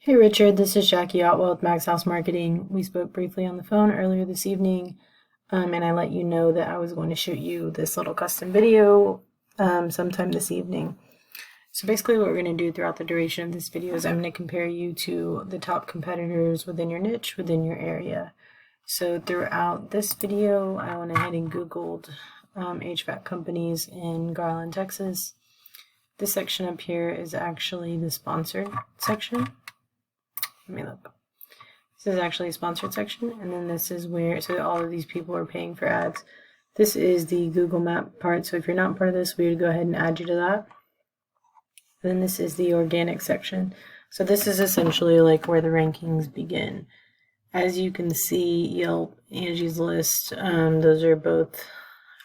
Hey Richard, this is Jackie Otwell with Maxhouse Marketing. We spoke briefly on the phone earlier this evening, and I let you know that I was going to shoot you this little custom video sometime this evening. So basically what we're going to do throughout the duration of this video is I'm going to compare you to the top competitors within your niche, within your area. So throughout this video, I went ahead and Googled HVAC companies in Garland, Texas. This section up here is actually the sponsored section. Let me look. This is actually a sponsored section, and then this is where, so all of these people are paying for ads. This is the Google Map part, so if you're not part of this, we would go ahead and add you to that. Then this is the organic section. So this is essentially like where the rankings begin. As you can see, Yelp, Angie's List, those are both,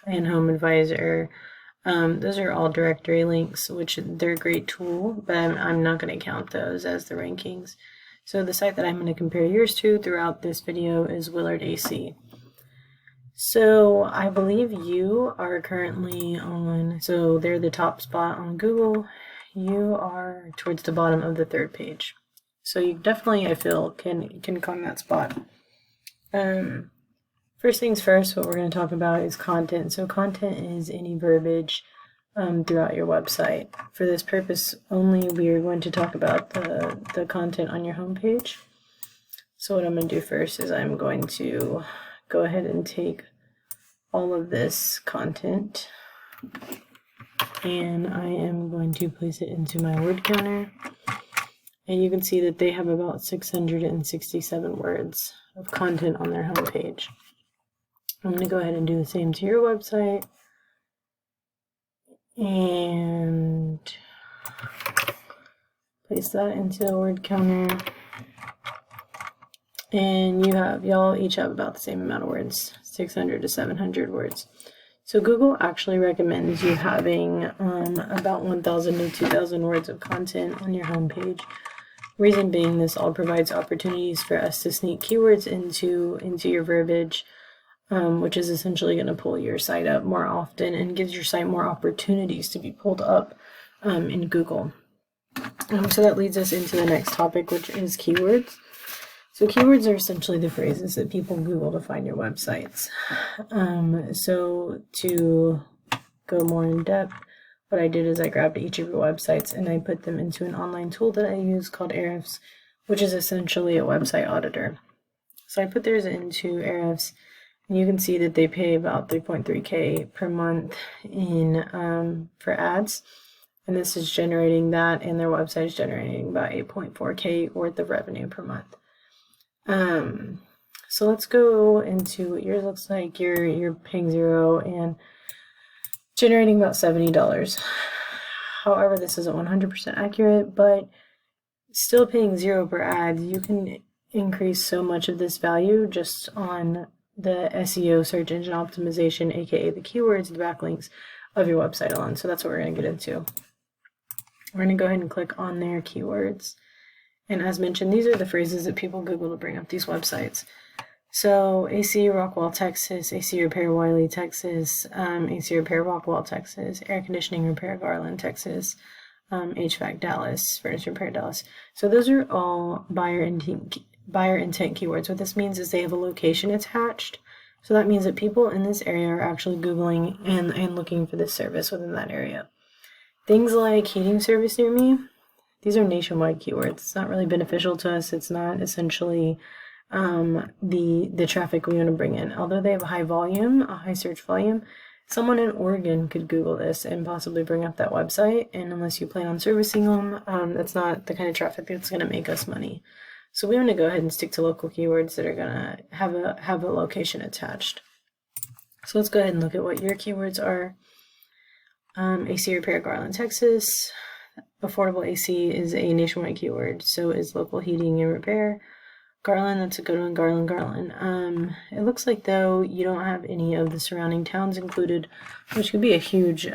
and Home Advisor. Those are all directory links, which they're a great tool, but I'm not going to count those as the rankings. So the site that I'm going to compare yours to throughout this video is Willard AC. So I believe you are currently on, so they're the top spot on Google. You are towards the bottom of the third page. So you definitely, I feel, can climb that spot. First things first, what we're going to talk about is content. So content is any verbiage throughout your website. For this purpose only, we are going to talk about the content on your homepage. So what I'm going to do first is I'm going to go ahead and take all of this content and I am going to place it into my word counter. And you can see that they have about 667 words of content on their homepage. I'm going to go ahead and do the same to your website. And place that into the word counter. And y'all each have about the same amount of words, 600 to 700 words. So Google actually recommends you having about 1,000 to 2,000 words of content on your homepage. Reason being, this all provides opportunities for us to sneak keywords into your verbiage, which is essentially going to pull your site up more often and gives your site more opportunities to be pulled up in Google. So that leads us into the next topic, which is keywords. So keywords are essentially the phrases that people Google to find your websites. So to go more in depth, what I did is I grabbed each of your websites and I put them into an online tool that I use called Aircons, which is essentially a website auditor. So I put theirs into Aircons. You can see that they pay about 3.3K per month in for ads, and this is generating that, and their website is generating about 8.4K worth of revenue per month. So let's go into what yours looks like. You're paying $0 and generating about $70. However, this isn't 100% accurate, but still paying $0 per ad, you can increase so much of this value just on the SEO, search engine optimization, aka the keywords, the backlinks of your website alone. So that's what we're going to get into. We're going to go ahead and click on their keywords. And as mentioned, these are the phrases that people Google to bring up these websites. So AC Rockwall, Texas, AC Repair Wiley, Texas, AC Repair Rockwall, Texas, Air Conditioning Repair Garland, Texas, HVAC Dallas, Furnace Repair Dallas. So those are all buyer intent keywords. What this means is they have a location attached. So that means that people in this area are actually Googling and looking for this service within that area. Things like heating service near me, these are nationwide keywords. It's not really beneficial to us. It's not essentially the traffic we want to bring in. Although they have a high volume, a high search volume, someone in Oregon could Google this and possibly bring up that website. And unless you plan on servicing them, that's not the kind of traffic that's going to make us money. So we want to go ahead and stick to local keywords that are going to have a location attached. So let's go ahead and look at what your keywords are. AC Repair Garland, Texas. Affordable AC is a nationwide keyword. So is local heating and repair. Garland, that's a good one. Garland. It looks like, though, you don't have any of the surrounding towns included, which could be a huge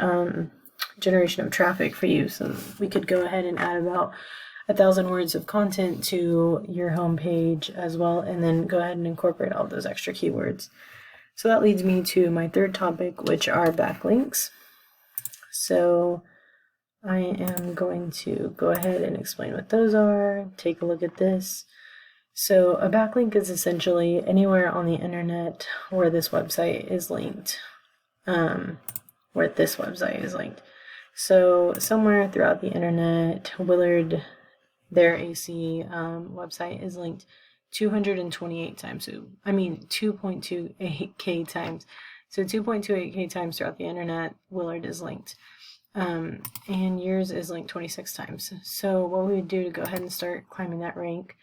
generation of traffic for you. So we could go ahead and add about 1,000 words of content to your homepage as well, and then go ahead and incorporate all those extra keywords. So that leads me to my third topic, which are backlinks. So I am going to go ahead and explain what those are. Take a look at this. So a backlink is essentially anywhere on the internet where this website is linked. So somewhere throughout the internet, Willard, their AC website is linked 228 times. So, I mean 2.28k times. So 2.28k times throughout the internet, Willard is linked. And yours is linked 26 times. So what we would do to go ahead and start climbing that rank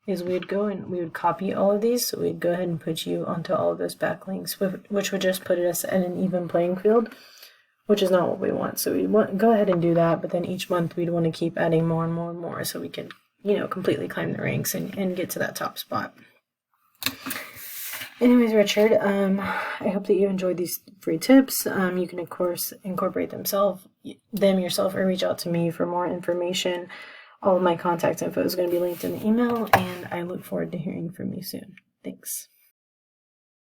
is we'd go and we would copy all of these. So we'd go ahead and put you onto all of those backlinks, which would just put us at an even playing field, which is not what we want. So we'd go ahead and do that, but then each month we'd want to keep adding more and more and more so we could, completely climb the ranks and get to that top spot. Anyways, Richard, I hope that you enjoyed these free tips. You can, of course, incorporate them yourself or reach out to me for more information. All of my contact info is going to be linked in the email, and I look forward to hearing from you soon. Thanks.